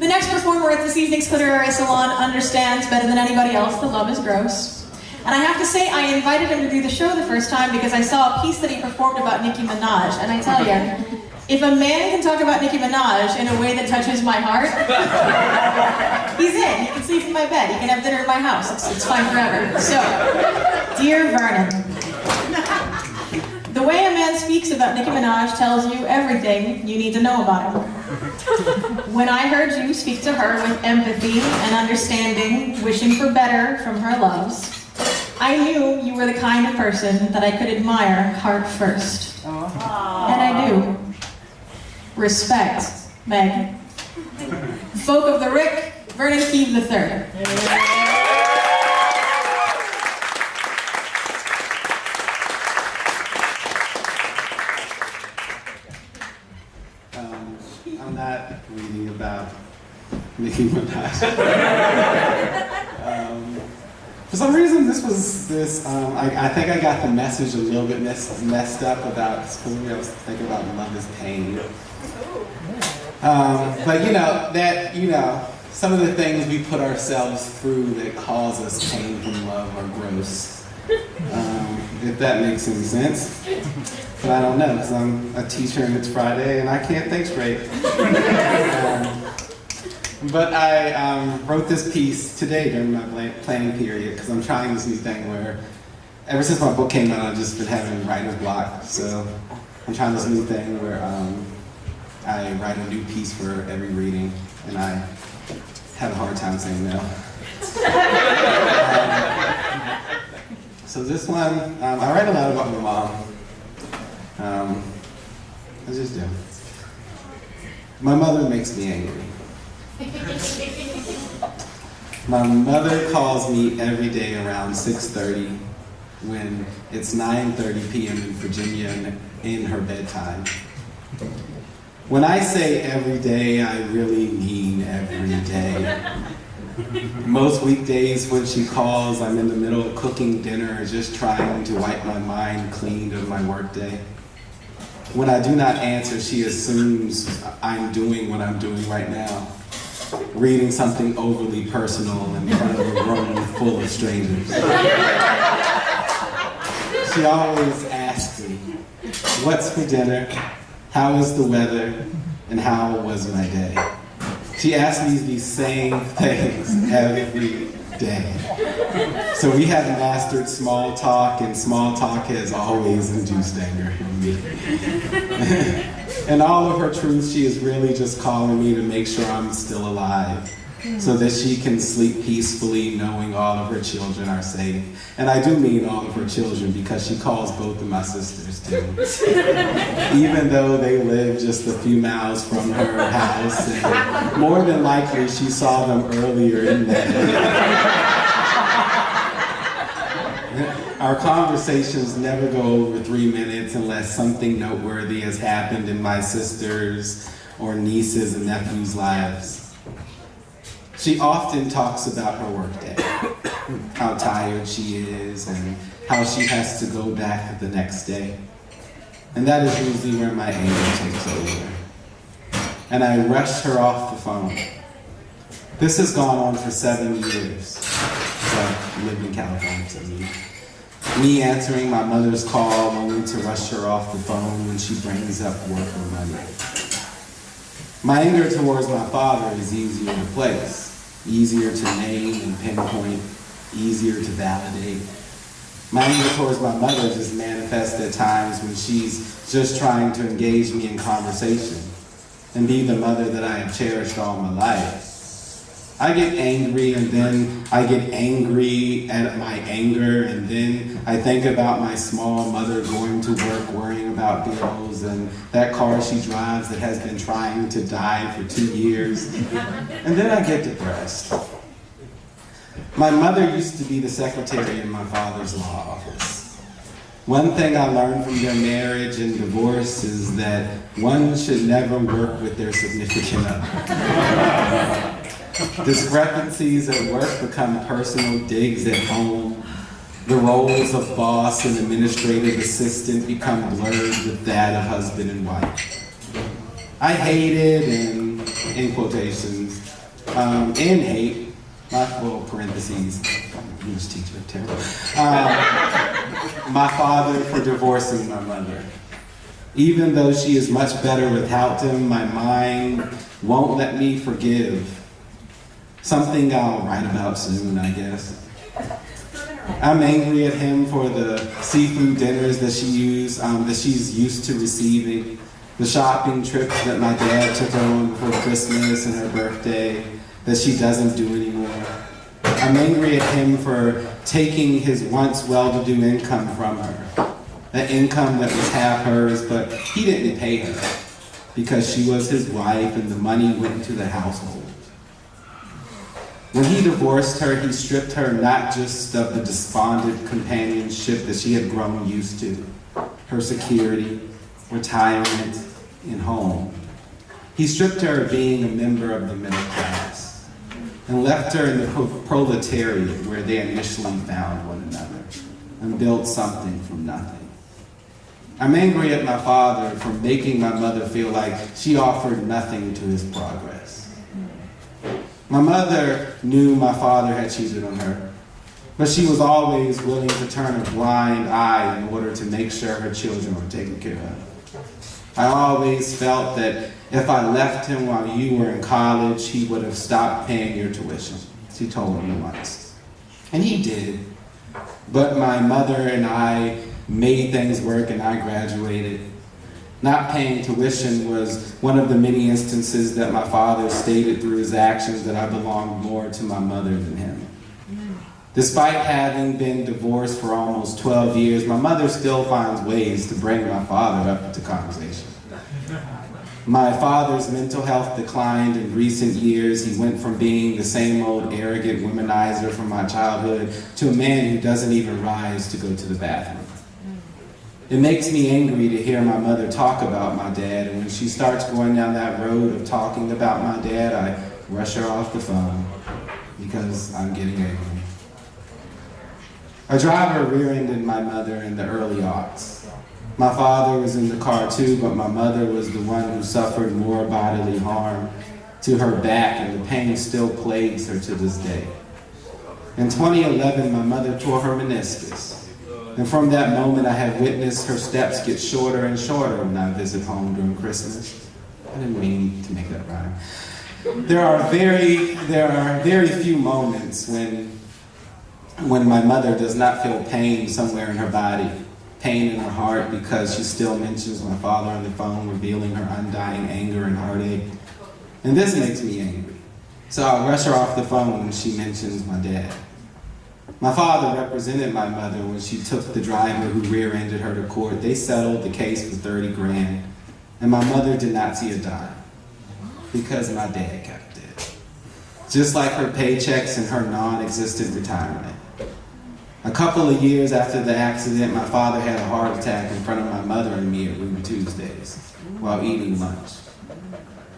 The next performer at this evening's Cliterary Salon understands better than anybody else that love is gross. And I have to say, I invited him to do the show the first time because I saw a piece that he performed about Nicki Minaj. And I tell you, if a man can talk about Nicki Minaj in a way that touches my heart, he's in. He can sleep in my bed. He can have dinner at my house. It's fine forever. So, dear Vernon, the way a man speaks about Nicki Minaj tells you everything you need to know about him. When I heard you speak to her with empathy and understanding, wishing for better from her loves, I knew you were the kind of person that I could admire heart first. And I do. Respect, Meg. Folk of the Rick, Vernon Keeve III. I'm not reading about Nicki Minaj. For some reason, I think I got the message a little bit messed up about, I was thinking about love is pain. But some of the things we put ourselves through that cause us pain from love are gross. If that makes any sense. But I don't know, because I'm a teacher and it's Friday and I can't think straight. But I wrote this piece today during my planning period because I'm trying this new thing where, ever since my book came out, I've just been having writer's block. So I'm trying this new thing where I write a new piece for every reading, and I have a hard time saying no. So this one, I write a lot about my mom. I just do. My mother makes me angry. My mother calls me every day around 6:30 when it's 9:30 p.m. in Virginia in her bedtime. When I say every day, I really mean every day. Most weekdays when she calls, I'm in the middle of cooking dinner, just trying to wipe my mind clean of my workday. When I do not answer, she assumes I'm doing what I'm doing right now, reading something overly personal in front of a room full of strangers. She always asks me, what's for dinner? How is the weather? And how was my day? She asks me these same things every day. So we have mastered small talk, and small talk has always induced anger in me. And all of her truth, she is really just calling me to make sure I'm still alive, so that she can sleep peacefully knowing all of her children are safe. And I do mean all of her children because she calls both of my sisters too. Even though they live just a few miles from her house, and more than likely she saw them earlier in that day. Our conversations never go over 3 minutes unless something noteworthy has happened in my sisters' or nieces' and nephews' lives. She often talks about her workday, how tired she is, and how she has to go back the next day. And that is usually where my anger takes over. And I rush her off the phone. This has gone on for 7 years. So I lived in California for 7 years. Me answering my mother's call only to rush her off the phone when she brings up work or money. My anger towards my father is easier to place, easier to name and pinpoint, easier to validate. My anger towards my mother just manifests at times when she's just trying to engage me in conversation and be the mother that I have cherished all my life. I get angry, and then I get angry at my anger, and then I think about my small mother going to work worrying about bills and that car she drives that has been trying to die for 2 years. And then I get depressed. My mother used to be the secretary in my father's law office. One thing I learned from their marriage and divorce is that one should never work with their significant other. Discrepancies at work become personal digs at home. The roles of boss and administrative assistant become blurred with that of husband and wife. I hated and in quotations, and hate, my little parentheses, English teacher, terrible, my father for divorcing my mother. Even though she is much better without him, my mind won't let me forgive. Something I'll write about soon, I guess. I'm angry at him for the seafood dinners that she's used to receiving, the shopping trips that my dad took her on for Christmas and her birthday that she doesn't do anymore. I'm angry at him for taking his once well-to-do income from her, an income that was half hers, but he didn't pay her because she was his wife and the money went into the household. When he divorced her, he stripped her not just of the despondent companionship that she had grown used to, her security, retirement, and home. He stripped her of being a member of the middle class and left her in the proletariat where they initially found one another and built something from nothing. I'm angry at my father for making my mother feel like she offered nothing to his progress. My mother knew my father had cheated on her, but she was always willing to turn a blind eye in order to make sure her children were taken care of. I always felt that if I left him while you were in college, he would have stopped paying your tuition, she told me once. And he did. But my mother and I made things work and I graduated. Not paying tuition was one of the many instances that my father stated through his actions that I belonged more to my mother than him. Despite having been divorced for almost 12 years, my mother still finds ways to bring my father up to conversation. My father's mental health declined in recent years. He went from being the same old arrogant womanizer from my childhood to a man who doesn't even rise to go to the bathroom. It makes me angry to hear my mother talk about my dad, and when she starts going down that road of talking about my dad, I rush her off the phone because I'm getting angry. A driver rear-ended my mother in the early aughts. My father was in the car too, but my mother was the one who suffered more bodily harm to her back, and the pain still plagues her to this day. In 2011, my mother tore her meniscus. And from that moment, I have witnessed her steps get shorter and shorter when I visit home during Christmas. I didn't mean to make that rhyme. There are very few moments when my mother does not feel pain somewhere in her body, pain in her heart because she still mentions my father on the phone, revealing her undying anger and heartache. And this makes me angry. So I'll rush her off the phone when she mentions my dad. My father represented my mother when she took the driver who rear-ended her to court. They settled the case for 30 grand, and my mother did not see a dime because my dad kept it. Just like her paychecks and her non-existent retirement. A couple of years after the accident, my father had a heart attack in front of my mother and me at Ruby Tuesdays while eating lunch.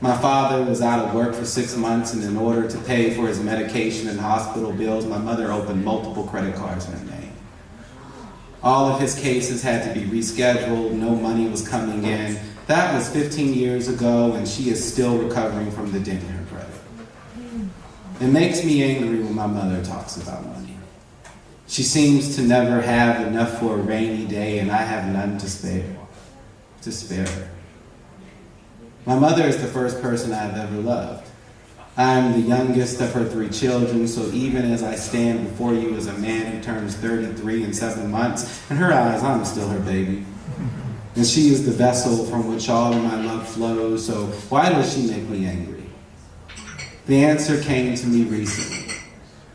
My father was out of work for 6 months, and in order to pay for his medication and hospital bills, my mother opened multiple credit cards in her name. All of his cases had to be rescheduled, no money was coming in. That was 15 years ago, and she is still recovering from the dent in her credit. It makes me angry when my mother talks about money. She seems to never have enough for a rainy day, and I have none to spare her. My mother is the first person I've ever loved. I am the youngest of her 3 children, so even as I stand before you as a man who turns 33 in 7 months, in her eyes, I'm still her baby. And she is the vessel from which all of my love flows, so why does she make me angry? The answer came to me recently.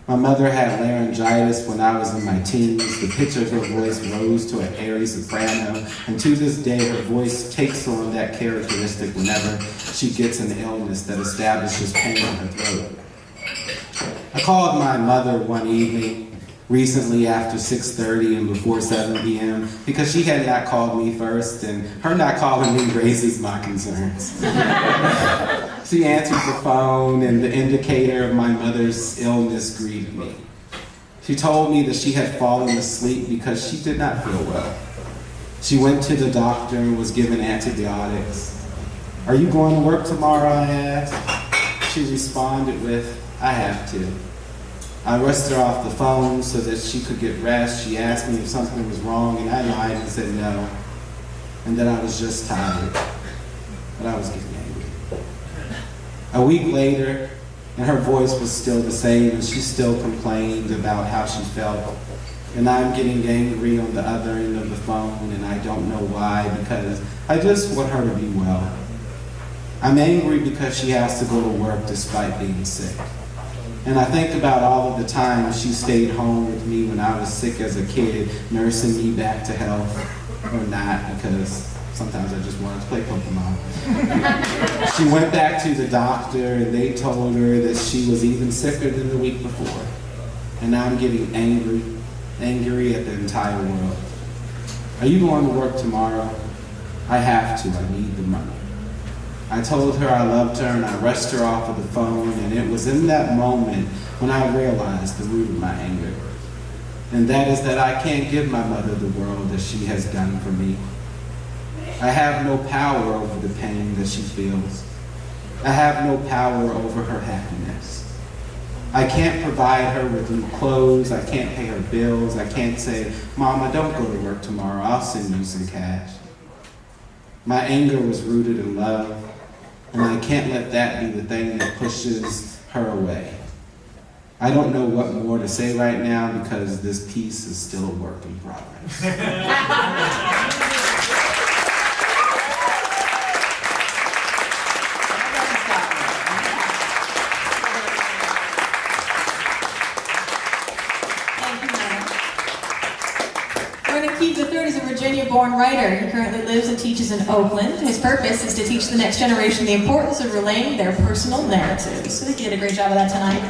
My mother had laryngitis when I was in my teens. The pitch of her voice rose to an airy soprano, and to this day her voice takes on that characteristic whenever she gets an illness that establishes pain in her throat. I called my mother one evening, recently after 6:30 and before 7 p.m. because she had not called me first, and her not calling me raises my concerns. She answered the phone, and the indicator of my mother's illness greeted me. She told me that she had fallen asleep because she did not feel well. She went to the doctor and was given antibiotics. "Are you going to work tomorrow?" I asked. she responded with, "I have to." I rushed her off the phone so that she could get rest. She asked me if something was wrong, and I lied and said no, and that I was just tired, but I was getting angry. A week later, and her voice was still the same, and she still complained about how she felt. And I'm getting angry on the other end of the phone, and I don't know why, because I just want her to be well. I'm angry because she has to go to work despite being sick. And I think about all of the times she stayed home with me when I was sick as a kid, nursing me back to health, or not, because sometimes I just wanted to play Pokemon. She went back to the doctor, and they told her that she was even sicker than the week before. And now I'm getting angry at the entire world. Are you going to work tomorrow? I have to. I need the money. I told her I loved her, and I rushed her off of the phone, and it was in that moment when I realized the root of my anger. And that is that I can't give my mother the world that she has done for me. I have no power over the pain that she feels. I have no power over her happiness. I can't provide her with new clothes. I can't pay her bills. I can't say, "Mama, don't go to work tomorrow. I'll send you some cash." My anger was rooted in love, and I can't let that be the thing that pushes her away. I don't know what more to say right now because this piece is still a work in progress. Vernon Keith III is a Virginia-born writer. He currently lives and teaches in Oakland. His purpose is to teach the next generation the importance of relaying their personal narratives. So I think you did a great job of that tonight.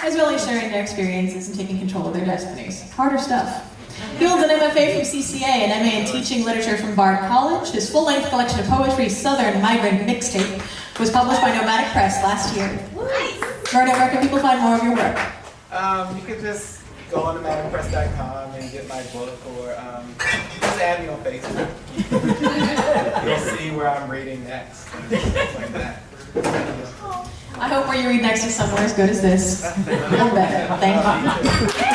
As well as sharing their experiences and taking control of their destinies. Harder stuff. He holds an MFA from CCA, an MA in Teaching Literature from Bard College. His full-length collection of poetry, Southern Migrant Mixtape, was published by Nomadic Press last year. Vernon, where can people find more of your work? You could just go on to nomadicpress.com and get my book, or just add me on Facebook. You'll see where I'm reading next, stuff like that. I hope where you read next is somewhere as good as this. Or better. Thank you.